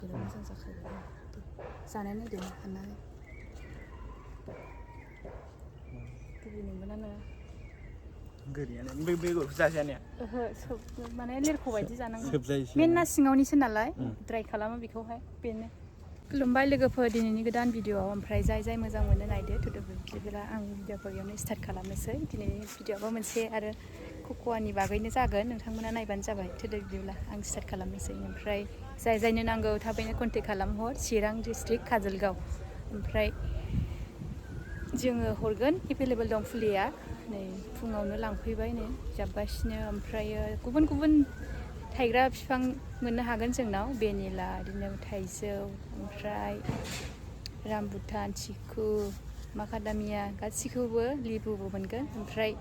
मोजां जाखायो जानाय नायदों हाननानै गोदै नंगौना नङा गोदैयानो बे बेगरखौ जाजाया ओहो सोब माने लेरख' बायदि जानांगौ मेनना सिङावनिसो नालाय ड्राइ खालामो बेखौहाय बेनो खुलुमबाय लोगोफोर दिनैनि गोदान भिडिअ'आव ओमफ्राय जाय मोजां मोनो नायदो बिदिब्ला आं भिडिअ'खौ बेयावनो स्टार्ट खालामनोसै दिनैनि भिडिअ'आबो मोनसे आरो कक'आनि बागैनो जागोन नोंथांमोना नायबानो जाबाय बिदिब्ला आं स्टार्ट खालामनोसै ओमफ्राय जायनो नांगौ थाबैनो कन्टेक्ट खालामहर चिरां डिस्ट्रिक्ट काजलगाव ओमफ्राय जोङो हरगोन एभेलेबल दं फुलिया नै फुङावनो लांफैबाय नै जाबगासिनो ओमफ्रायो गुबुन थाइग्रा बिफां मोननो हागोन जोंनाव भेनिला बिदिनो थाइजौ ओमफ्राय रामबुटान चिकु माकादामिया गासिखौबो लिबुबो मोनगोन ओमफ्राय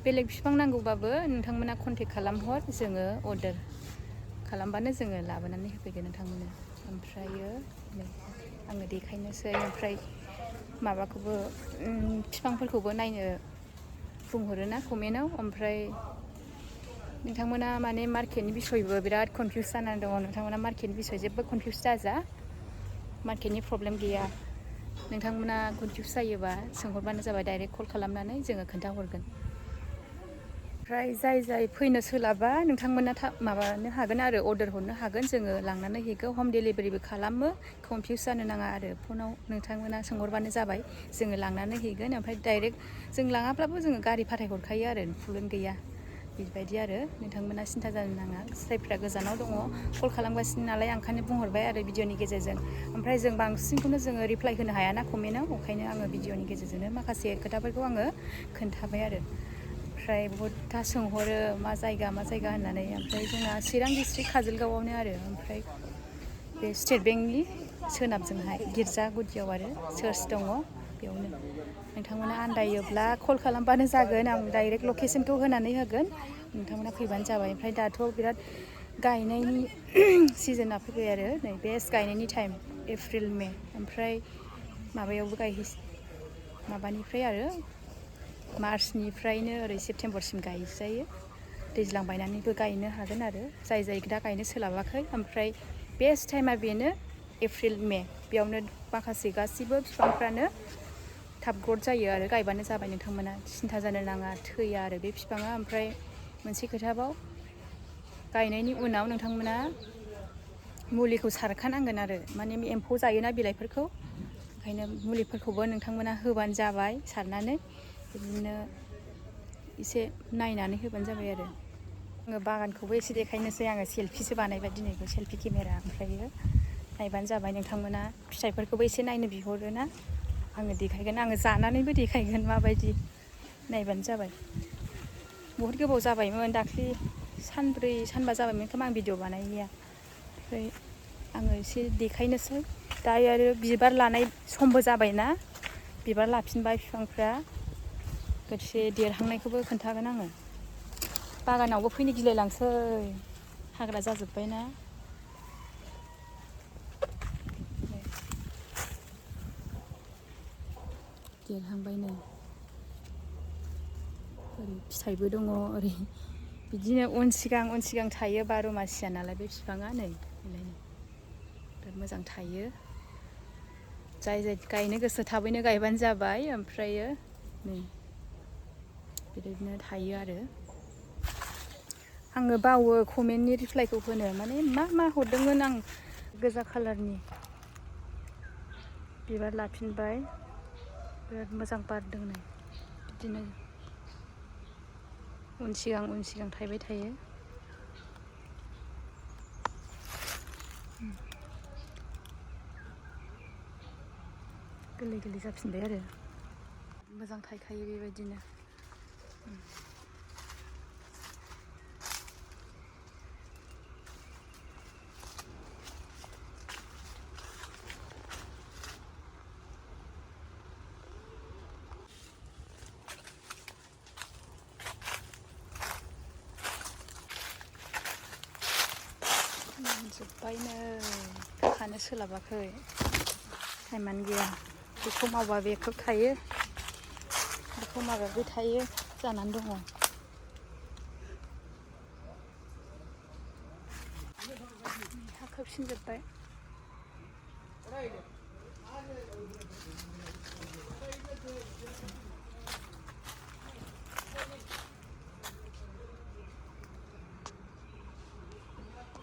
बेलेग बिफां नांगौबाबो नोंथांमोना कन्टेक्ट खालामहर जोङो अर्डार खालामबानो जोङो लाबोनानै होफैगोन नोंथांमोननो ओमफ्रायो नै आङो देखायनोसै ओमफ्राय माबाखौबो बिफांफोरखौबो नायनो बुंहरोना कमेन्टआव ओमफ्राय नोंथांमोना माने मार्केटनि बिसयबो बिराद कनफिउस जानानै दङ नोंथांमोना मार्केटनि बिसय जेबो कनफिउस दाजा मार्केटनि प्रब्लेम गैया नोंथांमोना कनफिउस जायोबा सोंहरबानो जाबाय डाइरेक्ट कल खालामनानै जोङो खोन्थाहरगोन ओमफ्राय जाय फैनो सोलाबा नोंथांमोना माबानो हागोन आरो अर्डार हरनो हागोन जोङो लांनानै हैगोन हम डेलिभारिबो खालामो कनफिउस जानो नाङा आरो फनाव नोंथांमोना सोंहरबानो जाबाय जोङो लांनानै हैगोन ओमफ्राय डाइरेक्ट जों लाङाब्लाबो जोङो गारि फाथायहरखायो आरो प्रब्लेम गैया बेबायदि आरो नोंथांमोना सिन्था जानो नाङा जायफ्रा गोजानाव दङ कल खालामगासिनो नालाय ओंखायनो बुंहरबाय आरो भिडिअनि गेजेरजों ओमफ्राय जों बांसिनखौनो जोङो रिप्लाइ होनो हायाना कमेन्टआव ओंखायनो आङो भिडिअनि गेजेरजोंनो माखासे खोथाफोरखौ आङो खोन्थाबाय आरो ओमफ्राय बहुदथा सोंहरो मा जायगा होननानै ओमफ्राय जोंना चिरां डिस्ट्रिक्ट काजलगावआवनो आरो ओमफ्राय बे स्टेट बेंकनि सोनाबजोंहाय गिर्जा गुदियाव आरो चार्च दङ बेयावनो नोंथांमोना आन्दायोब्ला कल खालामबानो जागोन आं डाइरेक्ट लकेसनखौ होनानै होगोन नोंथांमोना फैबानो जाबाय ओमफ्राय दाथ' बिराद गायनायनि सिजोना फैबाय आरो नै बेस्ट गायनायनि टाइम एप्रिल मे ओमफ्राय माबायावबो माबानिफ्राय आरो मार्चनिफ्रायनो ओरै सेप्तेम्बरसिम गायजायो दैज्लां बायनानैबो गायनो हागोन आरो जाय दा गायनो सोलाबाखै ओमफ्राय बेस्ट टाइमा बेनो एप्रिल मे बेयावनो माखासे गासिबो बिफांफ्रानो थाब ग्रथ जायो आरो गायबानो जाबाय नोंथांमोना सिन्था जानो नाङा थैया आरो बे बिफाङा ओमफ्राय मोनसे खोथाबाव गायनायनि उनाव नोंथांमोना मुलिखौ सारखानांगोन आरो माने एम्फौ जायोना बिलाइफोरखौ ओंखायनो मुलिफोरखौबो नोंथांमोना होबानो जाबाय सारनानै बिदिनो एसे नायनानै होबानो जाबाय आरो आङो बागानखौबो एसे देखायनोसै आङो सेल्फिसो बानायबाय दिनैबो सेल्फि केमेरा ओमफ्रायो नायबानो जाबाय नोंथांमोना फिथाइफोरखौबो एसे नायनो बिहरोना आङो देखायगोन आङो जानानैबो देखायगोन माबायदि नायबानो जाबाय बहुद गोबाव जाबायमोन दाख्लि सानब्रै सानबा जाबायमोन खोमा आं भिडिअ बानायैया ओमफ्राय आङो एसे देखायनोसै दायो आरो बिबार लानाय समबो जाबायना बिबार लाफिनबाय बिफांफ्रा लोगोसे देरहांनायखौबो खोन्थागोन आङो बागानावबो फैनो गिलायलांसै हाग्रा जाजोब्बायना देरहांबायनो ओरै फिथाइबो दङ ओरै बिदिनो उन सिगां थायो 12 मासिया नालाय बे बिफाङा नै बिराद मोजां थायो जाय गायनो गोसो थाबैनो गायबानो जाबाय ओमफ्रायो नै बिदिनो थायो आरो आङो बावो कमेन्टनि रिप्लाइखौ होनो माने मा हरदोंमोन आं गोजा कालारनि बिबार लाफिनबाय बिराद मोजां बारदों नै बिदिनो उन सिगां थायबाय थायो गोरलै जाफिनबाय आरो मोजां थायखायो बेबायदिनो जोब्बायनो खानो सोलाबाखै टाइमानो गैया बेखौ मावबा बेखौ थायो बेखौ मावबा बे थायो जानानै दङ हा खोबसिनजोब्बाय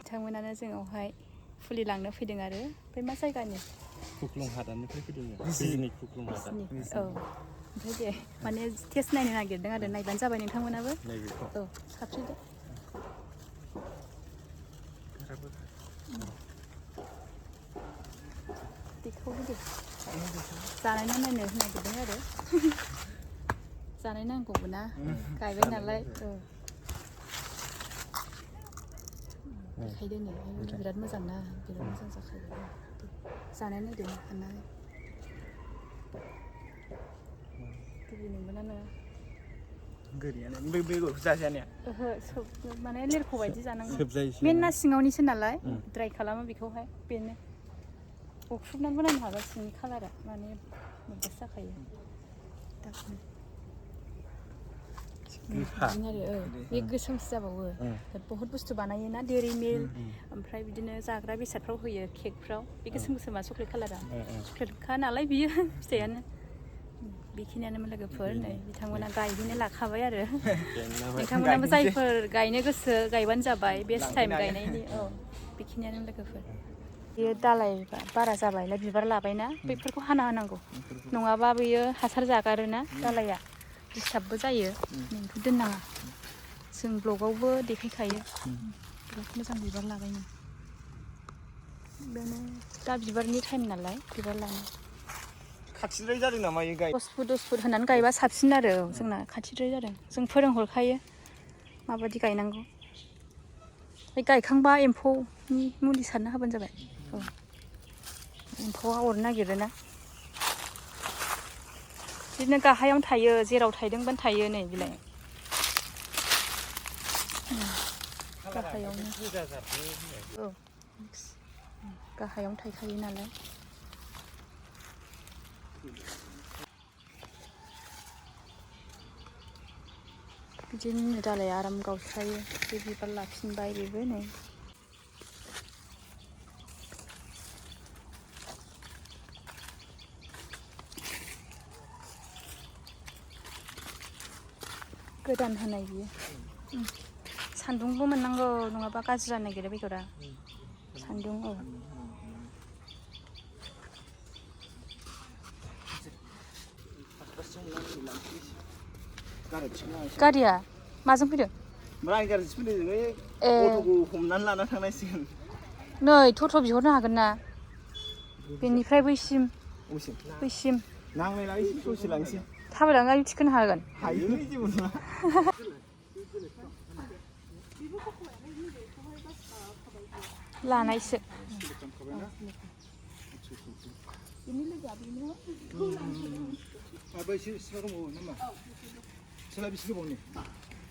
बिथांमोनानो जोंनावहाय फुलि लांनो फैदों आरो ओमफ्राय मा जायगानि खुख्लं हादाननिफ्राय फैदों बिजनि खुख्लं हादान औ ओमफ्राय दे माने टेस्ट नायनो नागिरदों आरो नायबानो जाबाय नोंथांमोनाबो औ साबसिन बेखौ दे जानायना नायनो नागिरदों आरो जानाय नांगौबो ना गायबाय नालाय देखायदो नै बिराद मोजां ना बिराद मोजां जाखायो जानाय नायदों हाननानै गिबि नंगौना नङा गोरियानो बेगरखौ जाजायाने ओहो माने लिरख' बायदि जानांगौ मेना सिङावनिसो नालाय ड्राइ खालामो बेखौहाय बेनो अख्रुबनानैबो नायनो हागोन सिंनि कालारा माने मोजां जाखायो बिदिनो आरो बे गोसोमसो जाबावो बहुद बुस्थु बानायोना डेरि मिल्क ओमफ्राय बिदिनो जाग्रा बेसादफ्राव होयो केकफ्राव बे गोसोम गोसोमा चक्लेट कालारा चक्लेटखा नालाय बियो फिथाइयानो बेखिनियानोमोन लोगोफोर नै बिथांमोना गायहैनो लाखाबाय आरो नोंथांमोनाबो जायफोर गायनो गोसो गायबानो जाबाय बेस्ट टाइम गायनायनि बेखिनियानो लोगोफोर बेयो दालाय बारा जाबायलाय बिबार लाबायना बेफोरखौ हाना होनांगौ नङाबा बेयो हासार जागारोना दालाया डिस्टार्बबो जायो बेखौ दोननाङा जों ब्लगावबो देखायखायो बिराद मोजां बिबार लाबायनो बेनो दा बिबारनि टाइम नालाय बिबार लानो खाथिद्राय जादों नामा ये गाय 10 फुट होनानै गायबा साबसिन आरो जोंना खाथिद्राय जादों जों फोरोंहरखायो माबायदि गायनांगौ बे गायखांबा एम्फौनि मुलि सारना होबानो जाबाय एम्फौआ अरनो नागिरोना बिदिनो गाहायावनो थायो जेराव थायदोंबानो थायो नै बिलाइ गाहायावनो गाहायावनो थायखायो नालाय बिदिनो दालाय आराम गावस्रायो बे बिबार लाफिनबाय बेबो नै गोदान होनाय बियो सान्दुंबो मोननांगौ नङाबा गाज्रि जानो नागिरो बेगरा सान्दुं गारिया माजों फैदों गारिसो फैदों अट'खौ हमनानै लाना थांनांसिगोन नै टट' बिहरनो हागोन ना बेनिफ्राय बैसिम नांलायला एसे ससे लांसै थाबायलांनानै थिखोनो हागोन हायो जेबो नङा लानायसो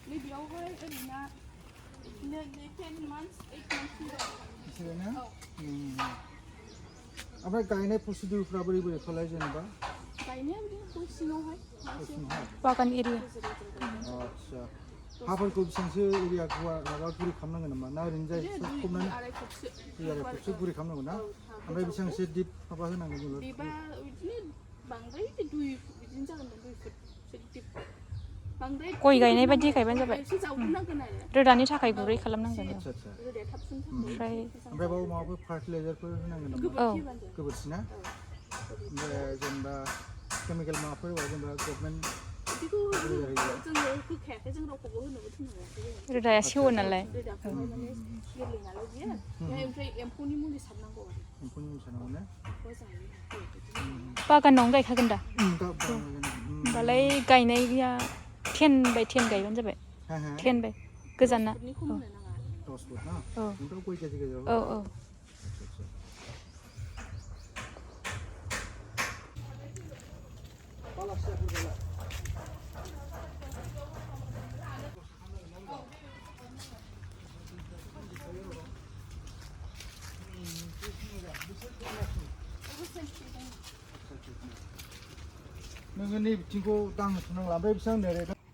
बेयावहाय ओरैनो 10 months 8 months ओमफ्राय गायनाय प्रसिडिउरफ्रा बोरै बोरै खालाय जेनेबा गायनाया बिदिनो सिङावहाय बागान एरिया आदसा हाफोरखौ बेसेबांसो एरिया गुवार माबा गुरै खालामनांगोन नामा ना ओरैनो जाय फबनानै 2.5 फुटसो गुरै खालामनांगौ ना ओमफ्राय बेसेबांसो दिप माबा होनांगोन जोङो दिपआ बिदिनो बांद्राय 2 बिदिनो जागोन 2 फुटसो दिप बांद्राय गय गायनाय बायदि गायबानो जाबाय रोदानि थाखाय गुरै खालामनांगोन ओमफ्राय बाव माबाफोर फार्टिलाइजारफोर होनांगोन नामा गोबोरखि ना ओमफ्राय जेनेबा केमिकेल माबाफोर जेनेबा गभर्नमेन्ट रोदाया सेवो नालाय बागानावनो गायखागोन दा होमबालाय गायनाया 10 by 10 गायबानो जाबाय 10 by गोजाना 10 फुट ना ओमफ्राय गय गेजेर गेजेर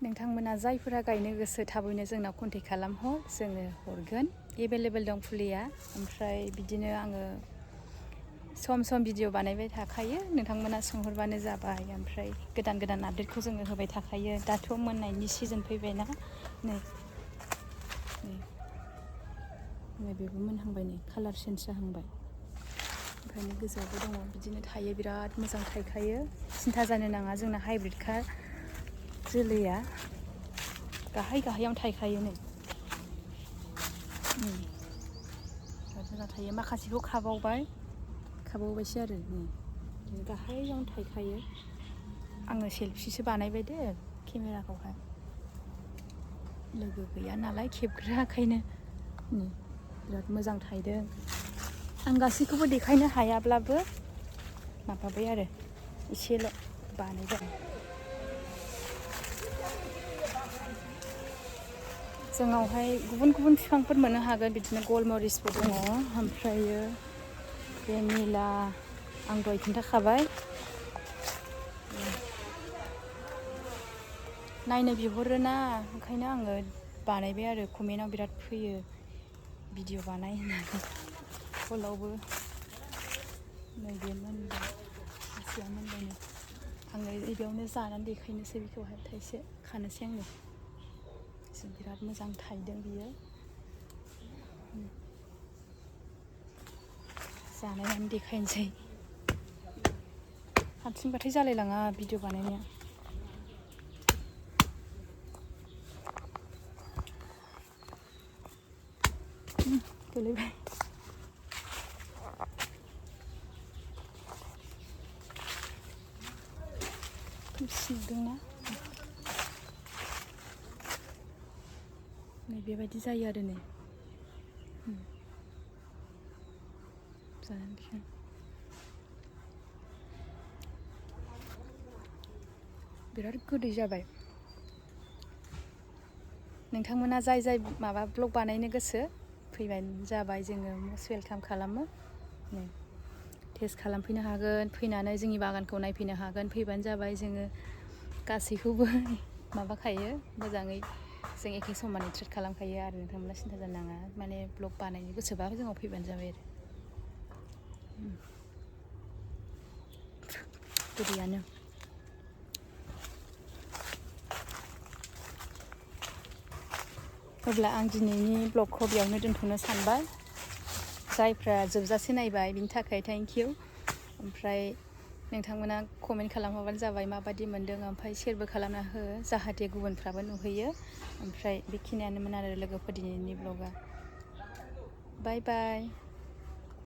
नोंथांमोना जायफोरा गायनो गोसो थाबैनो जोंनाव कन्टेक्ट खालामहर जोङो हरगोन एभेलेबेल दं फुलिया ओमफ्राय बिदिनो आङो सम सम भिडिअ बानायबाय थाखायो नोंथांमोना सोंहरबानो जाबाय ओमफ्राय गोदान गोदान आपडेटखौ जोङो होबाय थाखायो दाथ' मोननायनि सिजन फैबायना नै बेबो मोनहांबाय नै कालार चेन्ज जाहांबाय ओमफ्राय गोजौआवबो दङ बिदिनो थायो बिराद मोजां थायखायो सिन्था जानो नाङा जोंना हाइब्रिदखा जोलैया गाहाय गाहायावनो थायखायो नै बिराद मोजां थायो माखासेखौ खाबावबायसो आरो नै गाहायावनो थायखायो आङो सेल्फिसो बानायबाय दे केमेराखौहाय लोगो गैया नालाय खेबग्रा ओंखायनो बिराद मोजां थायदों आं गासैखौबो देखायनो हायाब्लाबो माबाबाय आरो एसेल' बानायबाय जोंनावहाय गुबुन गुबुन बिफांफोर मोननो हागोन बिदिनो गलमरिसबो दङ ओमफ्रायो बे निला आं दहाय खिन्थाखाबाय नायनो बिहरोना ओंखायनो आङो बानायबाय आरो कमेन्टआव बिराद फैयो भिडिअ बानाय होननानै हलावबो नैबे मोनबाय गासैया मोनबायनो आङो बेयावनो जानानै देखायनोसै बेखौहाय थाइसे खानोसै आङो बिराद मोजां थायदों बियो जानायनानै देखायनोसै हारसिंबाथाय जालायलाङा भिडिअ बानायनाया गोलैबाय सिनदोंना नै बेबायदि जायो आरो नै जानानै बिराद गोदै जाबाय नोंथांमोना जाय माबा ब्लग बानायनो गोसो फैबानो जाबाय जोङो मस्ट वेलकाम खालामो नै टेस्ट खालामफैनो हागोन फैनानै जोंनि बागानखौ नायफैनो हागोन फैबानो जाबाय जोङो गासैखौबो माबाखायो मोजाङै जों एखे समानै ट्रिट खालामखायो आरो नोंथांमोना सिन्था जानो नाङा माने ब्लग बानायनो गोसोबा जोंनाव फैबानो जाबाय आरो गोदैयानो अब्ला आं दिनैनि ब्लगखौ बेयावनो दोनथ'नो सानबाय जायफ्रा जोबजासे नायबाय बिनि थाखाय थेंक इउ ओमफ्राय नोंथांमोना कमेन्ट खालामहरबानो जाबाय माबायदि मोन्दों ओमफ्राय शेयारबो खालामना हो जाहाथे गुबुनफ्राबो नुहैयो ओमफ्राय बेखिनियानोमोन आरो लोगोफोर दिनैनि ब्लगा बाय बाय